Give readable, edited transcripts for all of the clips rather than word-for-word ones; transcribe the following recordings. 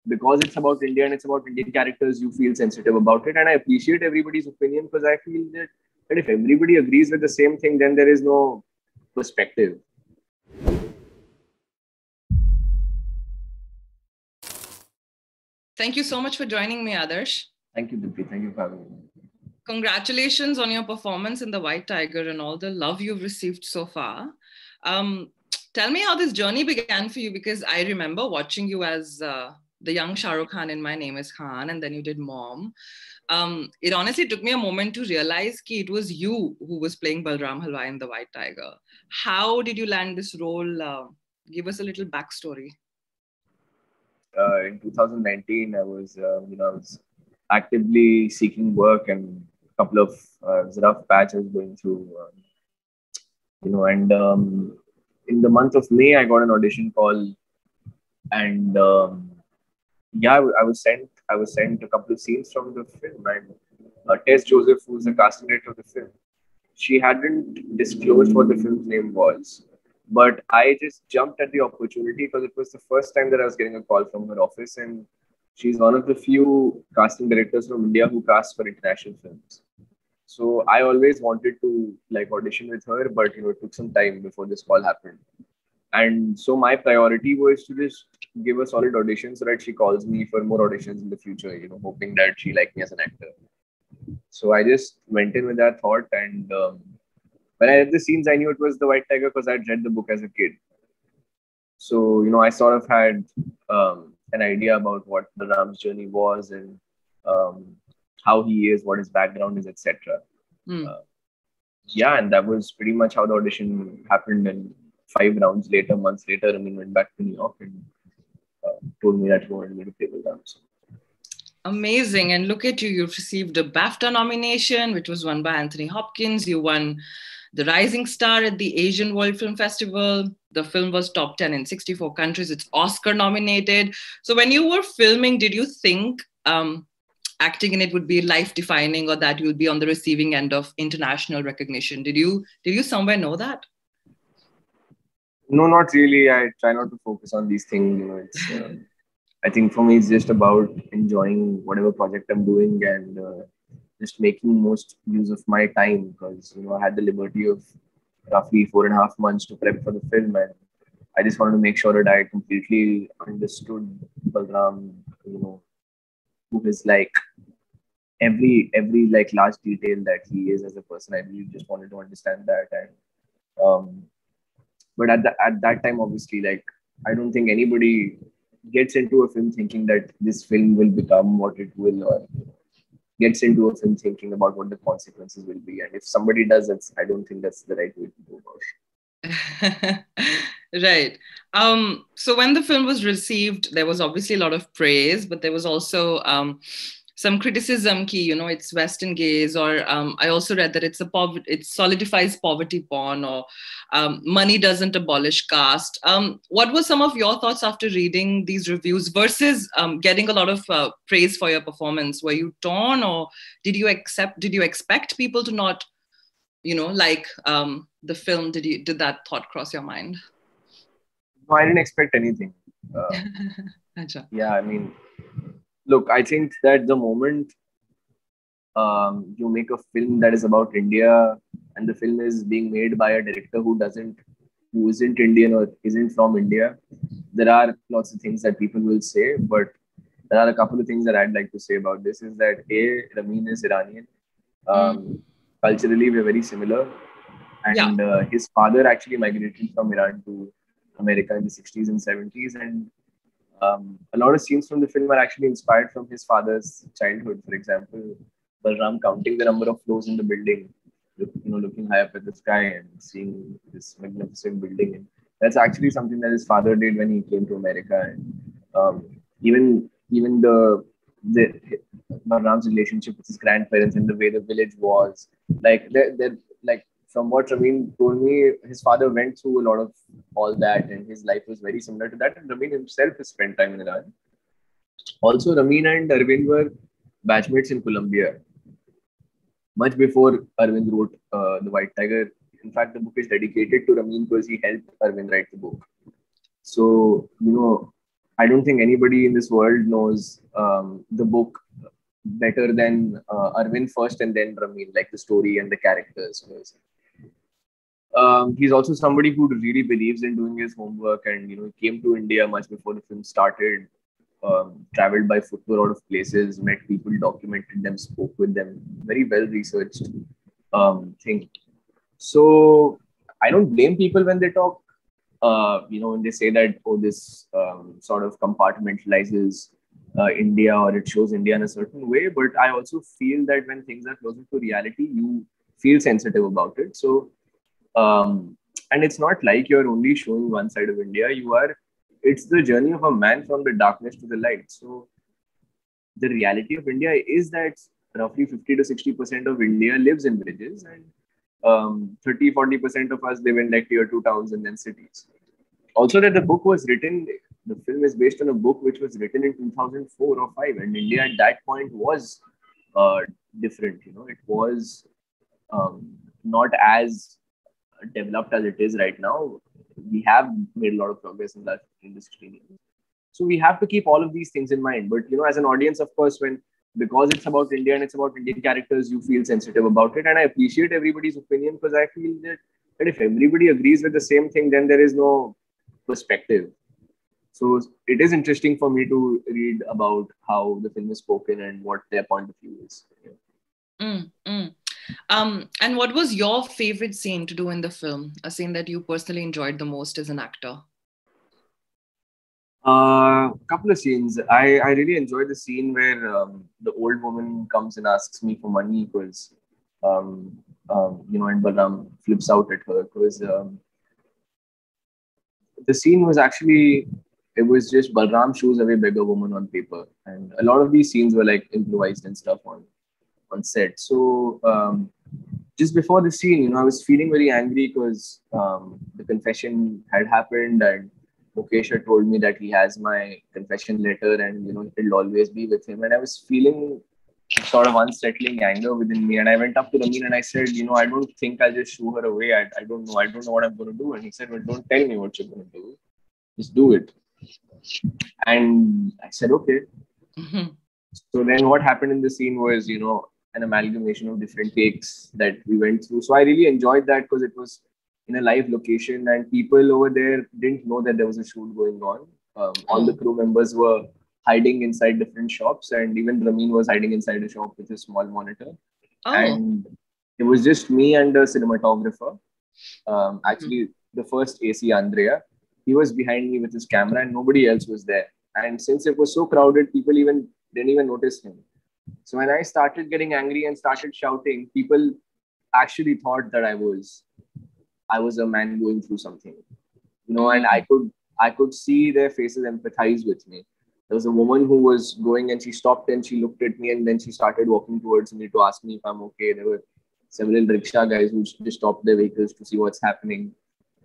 because it's about India and it's about Indian characters, you feel sensitive about it. And I appreciate everybody's opinion because I feel that if everybody agrees with the same thing, then there is no perspective. Thank you so much for joining me, Adarsh. Thank you, Dipti. Thank you for having me. Congratulations on your performance in The White Tiger and all the love you've received so far. Tell me how this journey began for you, because I remember watching you as the young Shah Rukh Khan in My Name is Khan, and then you did Mom. It honestly took me a moment to realize that it was you who was playing Balram Halwai in The White Tiger. How did you land this role? Give us a little backstory. In 2019, I was actively seeking work, and a couple of rough patches going through, and in the month of May, I got an audition call, and I was sent a couple of scenes from the film, and Tess Joseph, who's the casting director of the film, she hadn't disclosed what the film's name was, but I just jumped at the opportunity because it was the first time that I was getting a call from her office, and she's one of the few casting directors from India who casts for international films. So I always wanted to like audition with her, but it took some time before this call happened. And so my priority was to just give a solid audition so that she calls me for more auditions in the future, hoping that she liked me as an actor. So I just went in with that thought, and when I read the scenes, I knew it was The White Tiger because I'd read the book as a kid. So, I sort of had an idea about what Balram's journey was, and how he is, what his background is, etc. And that was pretty much how the audition happened. And 5 rounds later, months later, Ramin went back to New York and told me that he wanted me to play Balram. So. Amazing. And look at you, you've received a BAFTA nomination, which was won by Anthony Hopkins. You won the Rising Star at the Asian World Film Festival. The film was top 10 in 64 countries. It's Oscar nominated. So when you were filming, did you think acting in it would be life-defining, or that you'll be on the receiving end of international recognition? Did you somewhere know that? No, not really. I try not to focus on these things. It's I think for me, it's just about enjoying whatever project I'm doing, and just making most use of my time, because I had the liberty of roughly 4.5 months to prep for the film, and I just wanted to make sure that I completely understood Balram, who is like every like large detail that he is as a person. I really just wanted to understand that, and but at that time, obviously, like I don't think anybody gets into a film thinking that this film will become what it will, or gets into a film thinking about what the consequences will be. And if somebody does, I don't think that's the right way to go about it. Right. So when the film was received, there was obviously a lot of praise, but there was also some criticism ki, it's Western gaze, or I also read that it solidifies poverty porn, or money doesn't abolish caste. What were some of your thoughts after reading these reviews versus getting a lot of praise for your performance? Were you torn, or did you expect people to not, like the film? Did that thought cross your mind? No, I didn't expect anything. Yeah, I mean, look, I think that the moment you make a film that is about India, and the film is being made by a director who isn't Indian or isn't from India, there are lots of things that people will say, but there are a couple of things that I'd like to say about this. Is that Ramin is Iranian. Culturally, we're very similar, and his father actually migrated from Iran to America in the 60s and 70s, and a lot of scenes from the film are actually inspired from his father's childhood. For example, Balram counting the number of floors in the building, looking high up at the sky and seeing this magnificent building. And that's actually something that his father did when he came to America. And even the Balram's relationship with his grandparents and the way the village was, like they're like, from what Ramin told me, his father went through a lot of all that, and his life was very similar to that. And Ramin himself has spent time in Iran. Also, Ramin and Arvind were batchmates in Columbia much before Arvind wrote The White Tiger. In fact, the book is dedicated to Ramin because he helped Arvind write the book. So, I don't think anybody in this world knows the book better than Arvind first and then Ramin, like the story and the characters. He's also somebody who really believes in doing his homework, and he came to India much before the film started. Traveled by foot to a lot of places, met people, documented them, spoke with them. Very well researched thing. So I don't blame people when they talk. When they say that, oh, this sort of compartmentalizes India, or it shows India in a certain way. But I also feel that when things are closer to reality, you feel sensitive about it. So, and it's not like you're only showing one side of India. It's the journey of a man from the darkness to the light. So the reality of India is that roughly 50 to 60% of India lives in villages, and 30-40% of us live in like tier 2 towns and then cities. Also, that the book was written, the film is based on a book which was written in 2004 or 5, and India at that point was uh, different. It was not as developed as it is right now. We have made a lot of progress in the last 15 to 16 years. So we have to keep all of these things in mind. But as an audience, of course, because it's about India and it's about Indian characters, you feel sensitive about it. And I appreciate everybody's opinion, because I feel that if everybody agrees with the same thing, then there is no perspective. So it is interesting for me to read about how the film is spoken and what their point of view is. Mm, mm. And what was your favorite scene to do in the film? A scene that you personally enjoyed the most as an actor? Couple of scenes. I really enjoyed the scene where the old woman comes and asks me for money, because and Balram flips out at her, because the scene was actually, it was just Balram shows away beggar woman on paper, and a lot of these scenes were like improvised and stuff on set. So just before the scene, I was feeling very angry, because the confession had happened, and Mukesh had told me that he has my confession letter, and it'll always be with him. And I was feeling sort of unsettling anger within me. And I went up to Ramin and I said, I don't think I'll just shoo her away. I don't know. I don't know what I'm going to do. And he said, well, don't tell me what you're going to do. Just do it. And I said, okay. Mm-hmm. So then what happened in the scene was, an amalgamation of different takes that we went through. So I really enjoyed that, because it was in a live location and people over there didn't know that there was a shoot going on. All the crew members were hiding inside different shops, and even Ramin was hiding inside a shop with a small monitor. Oh. And it was just me and the cinematographer. Actually, the first AC, Andrea, he was behind me with his camera, and nobody else was there. And since it was so crowded, people even didn't even notice him. So when I started getting angry and started shouting, people actually thought that I was a man going through something, and I could see their faces empathize with me. There was a woman who was going, and she stopped and she looked at me, and then she started walking towards me to ask me if I'm okay. There were several rickshaw guys who just stopped their vehicles to see what's happening.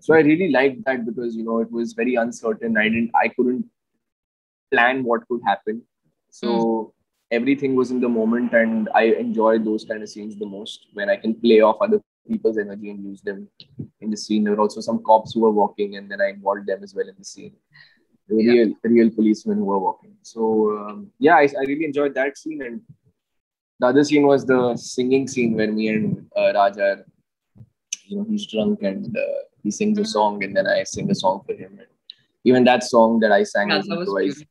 So I really liked that, because it was very uncertain. I couldn't plan what could happen. So everything was in the moment, and I enjoy those kind of scenes the most, when I can play off other people's energy and use them in the scene. There were also some cops who were walking, and then I involved them as well in the scene. Real policemen who were walking. So I really enjoyed that scene. And the other scene was the singing scene, where me and Raj are, he's drunk, and he sings a song, and then I sing a song for him. And even that song that I sang was improvised.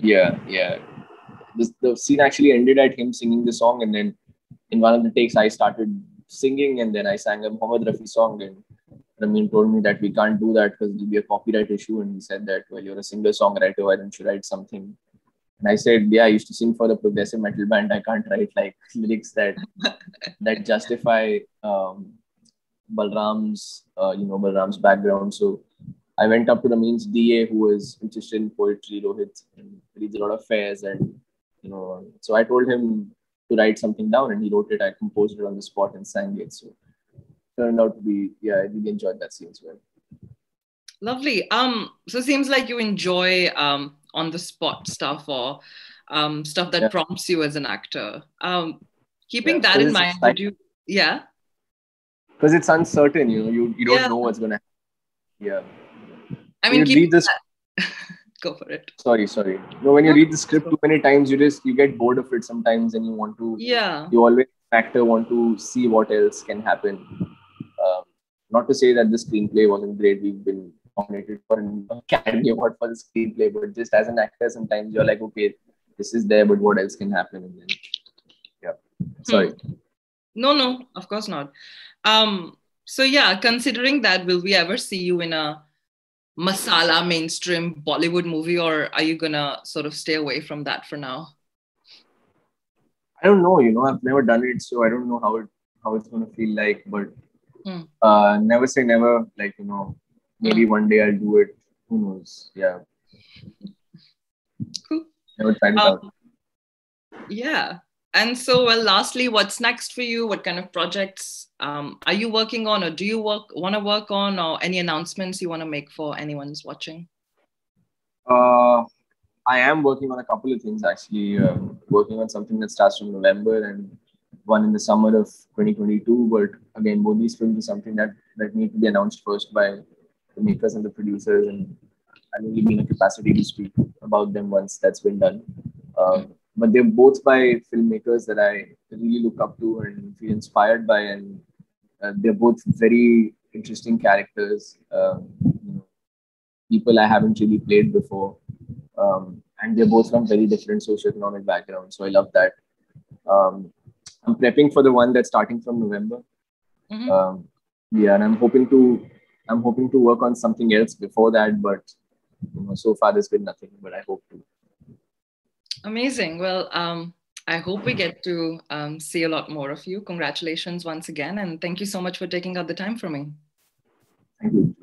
Yeah. The scene actually ended at him singing the song, and then in one of the takes I started singing, and then I sang a Mohammed Rafi song, and Ramin told me that we can't do that because it'll be a copyright issue, and he said that, well, you're a singer-songwriter, why don't you write something? And I said, yeah, I used to sing for the progressive metal band. I can't write like lyrics that justify Balram's background. So I went up to Ramin's DA, who was interested in poetry, Rohit, and reads a lot of fairs, and so I told him to write something down, and he wrote it. I composed it on the spot and sang it. So it turned out to be, I really enjoyed that scene as well. Lovely. So it seems like you enjoy on the spot stuff, or stuff that prompts you as an actor. Keeping that in mind, would you? Yeah. Because it's uncertain, you don't know what's gonna happen. Yeah. I mean, Go for it. Sorry. No, when you read the script too many times, you get bored of it sometimes, and you want to. Yeah. You always, actor, want to see what else can happen. Not to say that the screenplay wasn't great. We've been nominated for an Academy Award for the screenplay, but just as an actor, sometimes you're like, okay, this is there, but what else can happen? And then, yeah. Sorry. No, of course not. So yeah, considering that, will we ever see you in a masala mainstream Bollywood movie, or are you gonna sort of stay away from that for now? I don't know. I've never done it, so I don't know how it's gonna feel like. But never say never. Like maybe one day I'll do it. Who knows? Yeah. Cool. Never tried it out. Yeah. And so, well, lastly, what's next for you? What kind of projects are you working on, or do you want to work on, or any announcements you want to make for anyone who's watching? I am working on a couple of things actually. Working on something that starts from November and one in the summer of 2022. But again, both these films are something that need to be announced first by the makers and the producers, and I'll only be in a capacity to speak about them once that's been done. But they're both by filmmakers that I really look up to and feel inspired by, and they're both very interesting characters. People I haven't really played before, and they're both from very different socioeconomic backgrounds. So I love that. I'm prepping for the one that's starting from November. Yeah, and I'm hoping to work on something else before that, but so far there's been nothing. But I hope to. Amazing. Well, I hope we get to see a lot more of you. Congratulations once again, and thank you so much for taking out the time for me. Thank you.